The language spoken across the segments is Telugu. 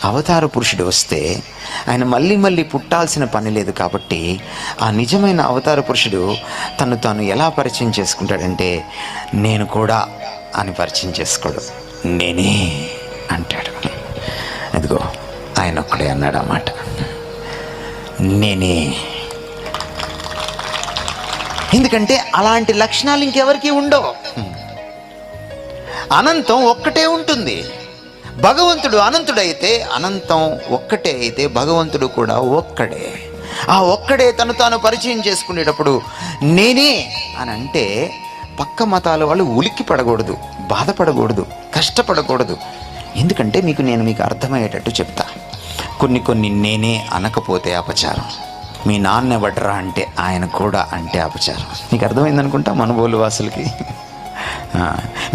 అవతార పురుషుడు వస్తే ఆయన మళ్ళీ మళ్ళీ పుట్టాల్సిన పని లేదు. కాబట్టి ఆ నిజమైన అవతార పురుషుడు తను తాను ఎలా పరిచయం చేసుకుంటాడంటే, నేను కూడా అని పరిచయం చేసుకోడు, నేనే అంటాడు. అదిగో ఆయన ఒక్కడే అన్నాడు ఆ మాట, నేనే. ఎందుకంటే అలాంటి లక్షణాలు ఇంకెవరికి ఉండవు. అనంతం ఒక్కటే ఉంటుంది. భగవంతుడు అనంతుడైతే, అనంతం ఒక్కటే అయితే భగవంతుడు కూడా ఒక్కడే. ఆ ఒక్కడే తను తాను పరిచయం చేసుకునేటప్పుడు నేనే అని అంటే పక్క మతాల వాళ్ళు ఉలిక్కి పడకూడదు, బాధపడకూడదు, కష్టపడకూడదు. ఎందుకంటే మీకు అర్థమయ్యేటట్టు చెప్తా. కొన్ని నేనే అనకపోతే అపచారం. మీ నాన్న ఎవడ్రా అంటే ఆయన కూడా అంటే అపచారం. నీకు అర్థమైందనుకుంటా మనబోలు వాసులకి.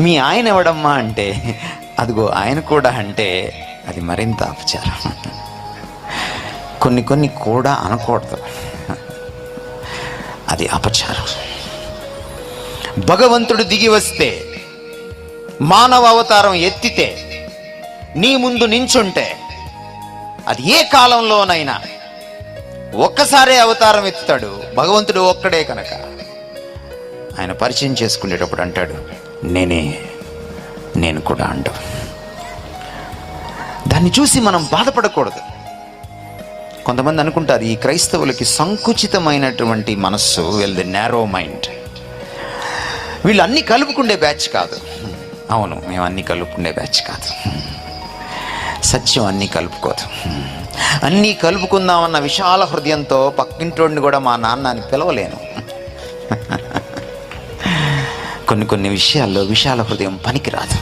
మీ ఆయన ఎవడమ్మా అంటే అదిగో ఆయన కూడా అంటే అది మరింత అపచారం. కొన్ని కూడా అనకూడదు, అది అపచారం. భగవంతుడు దిగి వస్తే, మానవ అవతారం ఎత్తితే, నీ ముందు నించుంటే, అది ఏ కాలంలోనైనా ఒక్కసారే అవతారం ఎత్తుతాడు. భగవంతుడు ఒక్కడే కనుక ఆయన పరిచయం చేసుకునేటప్పుడు అంటాడు నేనే, నేను కూడా అంటాం. దాన్ని చూసి మనం బాధపడకూడదు. కొంతమంది అనుకుంటారు ఈ క్రైస్తవులకి సంకుచితమైనటువంటి మనస్సు, వీళ్ళది నేరో మైండ్, వీళ్ళు అన్నీ కలుపుకుండే బ్యాచ్ కాదు. అవును, మేము అన్నీ కలుపుకుండే బ్యాచ్ కాదు. సత్యం అన్నీ కలుపుకోదు. అన్నీ కలుపుకుందామన్న విశాల హృదయంతో పక్కింటోడిని కూడా మా నాన్న అని పిలవలేను. కొన్ని విషయాల్లో విశాల హృదయం పనికిరాదు.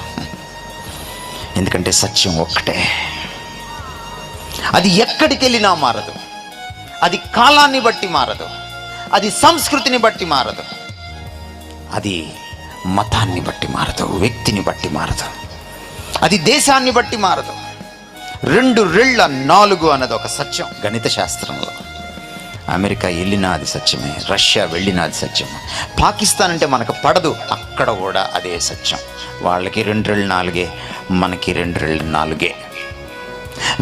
ఎందుకంటే సత్యం ఒక్కటే. అది ఎక్కడికి వెళ్ళినా మారదు. అది కాలాన్ని బట్టి మారదు. అది సంస్కృతిని బట్టి మారదు. అది మతాన్ని బట్టి మారదు. వ్యక్తిని బట్టి మారదు. అది దేశాన్ని బట్టి మారదు. 2 రెళ్ళ 4 అన్నది ఒక సత్యం గణిత శాస్త్రంలో. అమెరికా వెళ్ళినా అది సత్యమే, రష్యా వెళ్ళినా అది సత్యమే. పాకిస్తాన్ అంటే మనకు పడదు, అక్కడ కూడా అదే సత్యం. వాళ్ళకి 2 రెళ్ళు 4, మనకి 2 రెళ్ళు 4.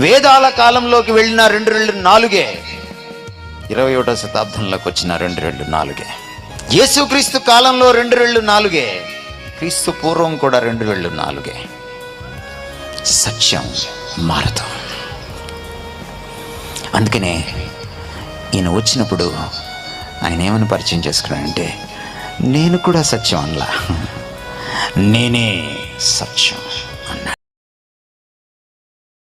వేదాల కాలంలోకి వెళ్ళిన 2 రెళ్ళు 4, 21వ శతాబ్దంలోకి వచ్చిన 2 రెళ్ళు 4. యేసుక్రీస్తు కాలంలో 2 రెళ్ళు 4, క్రీస్తు పూర్వం కూడా 2 రెళ్ళు 4. సత్యం మారదు. అందుకనే ఈయన వచ్చినప్పుడు ఆయన ఏమని పరిచయం చేసుకున్నాడంటే, నేను కూడా సత్యం అనలా, నేనే సత్యం.